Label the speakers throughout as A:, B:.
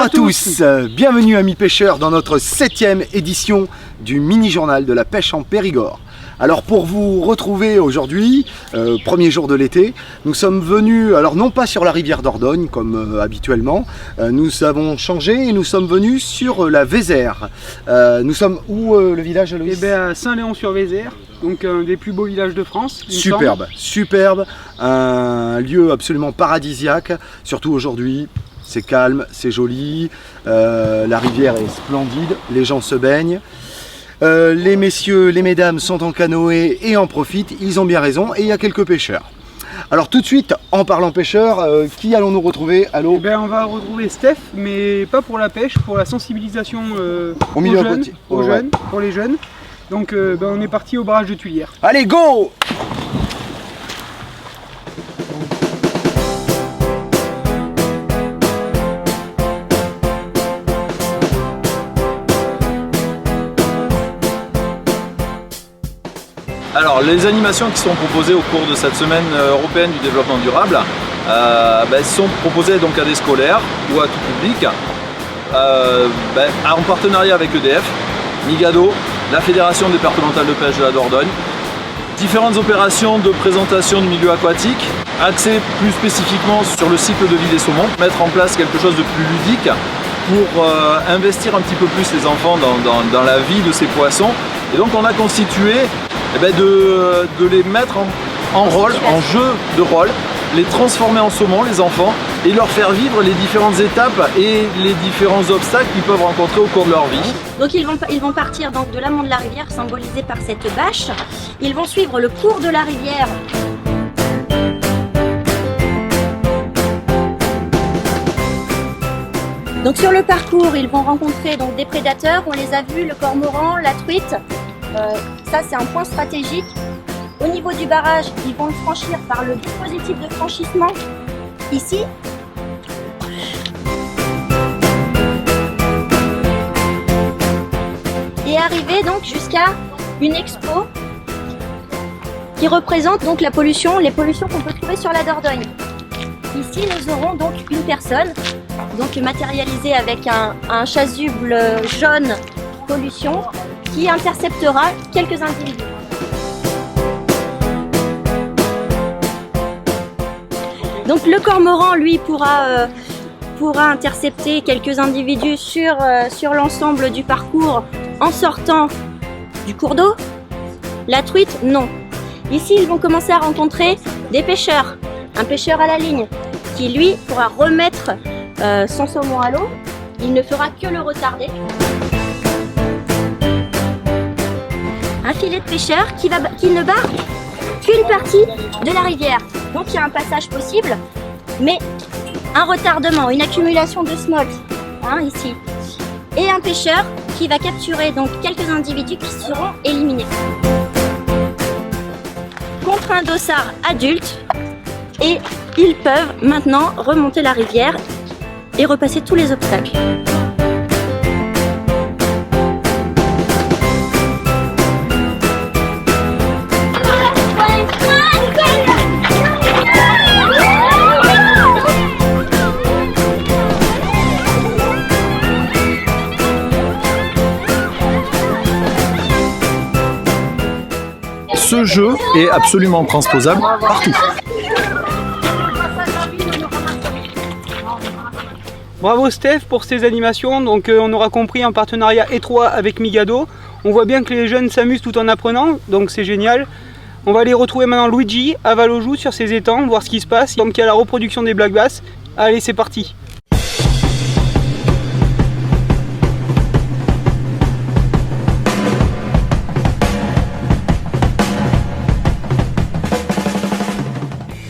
A: à tous, bienvenue amis pêcheurs dans notre 7e édition du mini-journal de la pêche en Périgord. Alors pour vous retrouver aujourd'hui, premier jour de l'été, nous sommes venus, alors non pas sur la rivière Dordogne comme habituellement, nous avons changé et nous sommes venus sur la Vézère. Nous sommes où le village, Loïs?
B: Eh bien à Saint-Léon-sur-Vézère, donc un des plus beaux villages de France.
A: Superbe, superbe, un lieu absolument paradisiaque, surtout aujourd'hui. C'est calme, c'est joli, la rivière est splendide, les gens se baignent. Les messieurs, les mesdames sont en canoë et en profitent, ils ont bien raison, et il y a quelques pêcheurs. Alors tout de suite, en parlant pêcheurs, qui allons-nous retrouver? Allô?
B: Eh bien, on va retrouver Steph, mais pas pour la pêche, pour la sensibilisation
A: Au milieu
B: jeunes, pour les jeunes. Donc on est parti au barrage de Tuilière.
A: Allez, go!
C: Alors les animations qui sont proposées au cours de cette semaine européenne du développement durable sont proposées donc à des scolaires ou à tout public en partenariat avec EDF, Migado, la Fédération départementale de pêche de la Dordogne. Différentes opérations de présentation de milieux aquatiques, axées plus spécifiquement sur le cycle de vie des saumons, mettre en place quelque chose de plus ludique pour investir un petit peu plus les enfants dans la vie de ces poissons. Et donc on a constitué de les mettre en rôle, en jeu de rôle, les transformer en saumon, les enfants, et leur faire vivre les différentes étapes et les différents obstacles qu'ils peuvent rencontrer au cours de leur vie.
D: Donc ils vont partir donc de l'amont de la rivière, symbolisé par cette bâche. Ils vont suivre le cours de la rivière. Donc sur le parcours, ils vont rencontrer donc des prédateurs. On les a vus, le cormoran, la truite. Ça c'est un point stratégique. Au niveau du barrage, ils vont le franchir par le dispositif de franchissement ici. Et arriver donc jusqu'à une expo qui représente donc la pollution, les pollutions qu'on peut trouver sur la Dordogne. Ici nous aurons donc une personne donc matérialisée avec un chasuble jaune pollution qui interceptera quelques individus. Donc le cormoran, lui, pourra intercepter quelques individus sur l'ensemble du parcours en sortant du cours d'eau. La truite, non. Ici, ils vont commencer à rencontrer des pêcheurs. Un pêcheur à la ligne qui, lui, pourra remettre son saumon à l'eau. Il ne fera que le retarder. Un filet de pêcheur qui ne barre qu'une partie de la rivière. Donc il y a un passage possible, mais un retardement, une accumulation de smolts, ici. Et un pêcheur qui va capturer donc quelques individus qui seront éliminés. Contre un dossard adulte, et ils peuvent maintenant remonter la rivière et repasser tous les obstacles.
C: Ce jeu est absolument transposable partout.
B: Bravo Steph pour ces animations. Donc on aura compris, un partenariat étroit avec Migado. On voit bien que les jeunes s'amusent tout en apprenant, donc c'est génial. On va aller retrouver maintenant Luigi à Valojou sur ses étangs, voir ce qui se passe. Donc il y a la reproduction des black bass. Allez, c'est parti.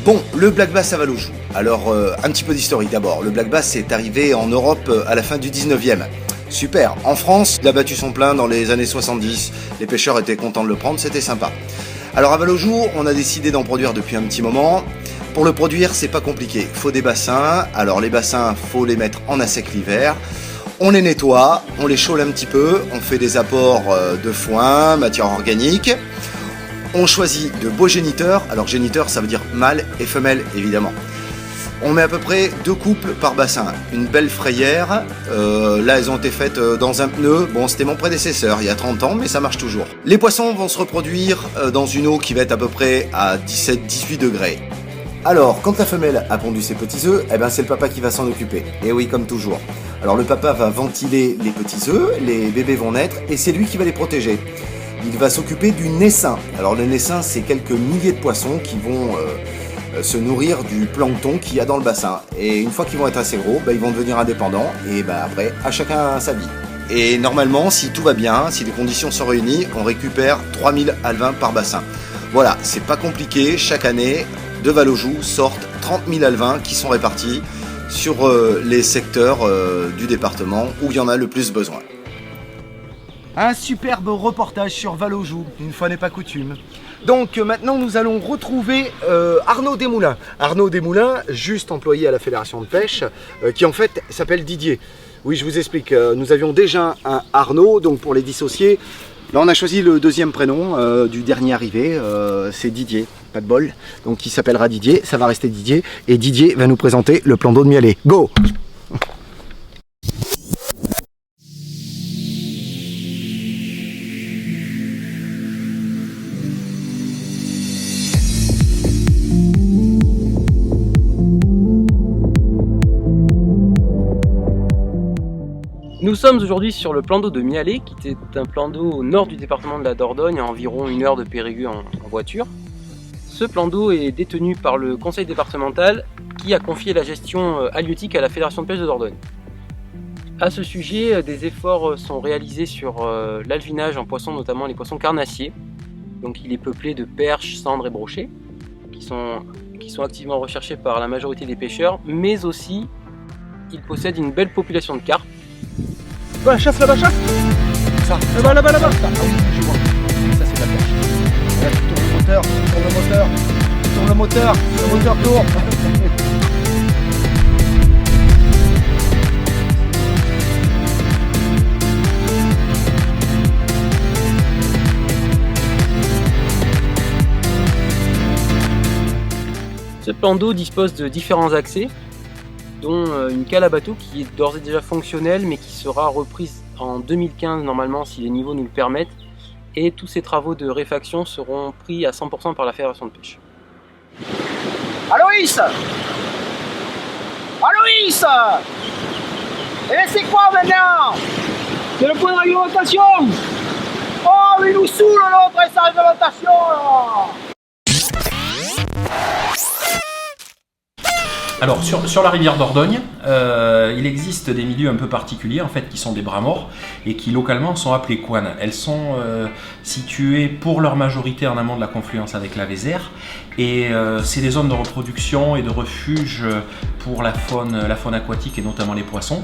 A: Bon, le black bass à Valojou. Alors, un petit peu d'historique d'abord. Le black bass est arrivé en Europe à la fin du 19e. Super. En France, il a battu son plein dans les années 70. Les pêcheurs étaient contents de le prendre, c'était sympa. Alors à Valojou, on a décidé d'en produire depuis un petit moment. Pour le produire, c'est pas compliqué. Il faut des bassins. Alors les bassins, faut les mettre en assec l'hiver. On les nettoie, on les chauffe un petit peu, on fait des apports de foin, matière organique. On choisit de beaux géniteurs. Alors géniteurs, ça veut dire mâle et femelle, évidemment. On met à peu près 2 couples par bassin, une belle frayère. Là, elles ont été faites dans un pneu. Bon, c'était mon prédécesseur il y a 30 ans, mais ça marche toujours. Les poissons vont se reproduire dans une eau qui va être à peu près à 17-18 degrés. Alors, quand la femelle a pondu ses petits œufs, eh ben, c'est le papa qui va s'en occuper. Et oui, comme toujours. Alors, le papa va ventiler les petits œufs, les bébés vont naître, et c'est lui qui va les protéger. Il va s'occuper du naissin. Alors, le naissin, c'est quelques milliers de poissons qui vont se nourrir du plancton qu'il y a dans le bassin. Et une fois qu'ils vont être assez gros, ils vont devenir indépendants, et après, à chacun sa vie. Et normalement, si tout va bien, si les conditions sont réunies, on récupère 3000 alevins par bassin. Voilà, c'est pas compliqué, chaque année, de Vallaujoux sortent 30 000 alevins qui sont répartis sur les secteurs du département où il y en a le plus besoin. Un superbe reportage sur Vallaujoux, une fois n'est pas coutume. Donc maintenant nous allons retrouver Arnaud Desmoulins. Arnaud Desmoulins, juste employé à la Fédération de pêche, qui en fait s'appelle Didier. Oui, je vous explique, nous avions déjà un Arnaud, donc pour les dissocier, là on a choisi le deuxième prénom du dernier arrivé, c'est Didier. Pas de bol, donc il s'appellera Didier, ça va rester Didier, et Didier va nous présenter le plan d'eau de Mialet. Go!
E: Nous sommes aujourd'hui sur le plan d'eau de Mialet, qui est un plan d'eau au nord du département de la Dordogne, à environ 1 heure de Périgueux en voiture. Ce plan d'eau est détenu par le conseil départemental qui a confié la gestion halieutique à la Fédération de pêche de Dordogne. À ce sujet, des efforts sont réalisés sur l'alvinage en poissons, notamment les poissons carnassiers. Donc il est peuplé de perches, cendres et brochets, qui sont activement recherchés par la majorité des pêcheurs, mais aussi il possède une belle population de carpes.
B: Là-bas, chasse, là-bas, chasse.
A: Ça,
B: là-bas.
A: Ah oui, je vois. Ça c'est de la perche. Là, tu tournes le moteur, le moteur tourne.
E: Ce plan d'eau dispose de différents accès, dont une cale à bateau qui est d'ores et déjà fonctionnelle mais qui sera reprise en 2015 normalement si les niveaux nous le permettent, et tous ces travaux de réfaction seront pris à 100% par la Fédération de pêche.
F: Aloïs! Aloïs! Eh bien c'est quoi maintenant?
B: C'est le point de réglementation.
F: Oh mais il nous saoule l'autre et sa réglementation là!
G: Alors sur la rivière Dordogne, il existe des milieux un peu particuliers en fait qui sont des bras morts et qui localement sont appelés couanes. Elles sont situées pour leur majorité en amont de la confluence avec la Vézère et c'est des zones de reproduction et de refuge pour la faune aquatique et notamment les poissons.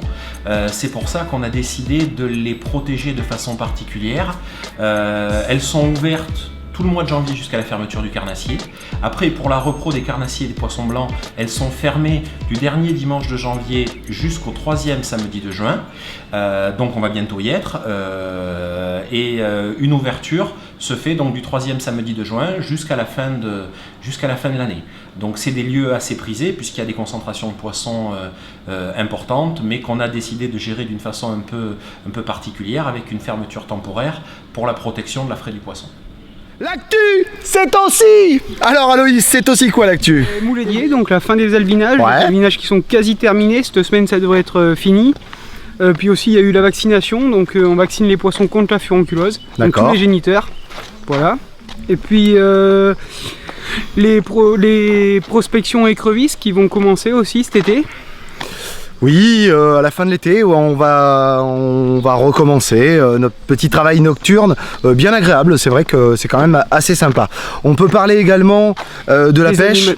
G: C'est pour ça qu'on a décidé de les protéger de façon particulière. Elles sont ouvertes tout le mois de janvier jusqu'à la fermeture du carnassier. Après, pour la repro des carnassiers et des poissons blancs, elles sont fermées du dernier dimanche de janvier jusqu'au 3e samedi de juin. Donc on va bientôt y être. Une ouverture se fait donc du 3e samedi de juin jusqu'à la fin de l'année. Donc c'est des lieux assez prisés puisqu'il y a des concentrations de poissons importantes, mais qu'on a décidé de gérer d'une façon un peu particulière avec une fermeture temporaire pour la protection de la fraie du poisson.
A: L'actu, c'est aussi. Alors Aloïs, c'est aussi quoi l'actu?
B: Moulédier, donc la fin des alvinages,
A: Ouais.
B: les alvinages qui sont quasi terminés, cette semaine ça devrait être fini. Puis aussi il y a eu la vaccination, donc on vaccine les poissons contre la furonculose, donc
A: D'accord.
B: tous les géniteurs, voilà. Et puis les prospections écrevisses qui vont commencer aussi cet été.
A: Oui, à la fin de l'été, on va recommencer notre petit travail nocturne, bien agréable. C'est vrai que c'est quand même assez sympa. On peut parler également de la pêche.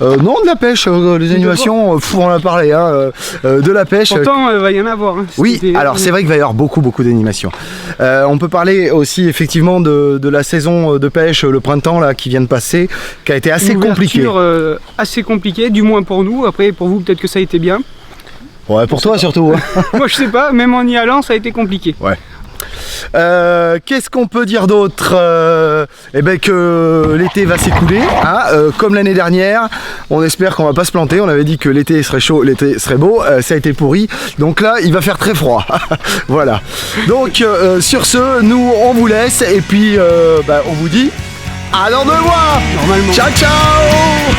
A: Non, de la pêche, les animations, on en a parlé, hein, de la pêche.
B: Pourtant, il va y en avoir. Hein,
A: Oui,
B: cet été.
A: alors c'est vrai qu'il va y avoir beaucoup d'animations. On peut parler aussi effectivement de la saison de pêche, le printemps là qui vient de passer, qui a été assez compliqué.
B: Assez compliquée, du moins pour nous. Après, pour vous, peut-être que ça a été bien.
A: Ouais, pour toi surtout. Hein.
B: Moi, je sais pas, même en y allant, ça a été compliqué.
A: Ouais. Qu'est-ce qu'on peut dire d'autre? Eh ben que l'été va s'écouler, hein, comme l'année dernière. On espère qu'on va pas se planter. On avait dit que l'été serait chaud, l'été serait beau. Ça a été pourri. Donc là, il va faire très froid. Voilà. Donc sur ce, nous on vous laisse et puis on vous dit à dans 2 mois.
B: Normalement.
A: Ciao ciao.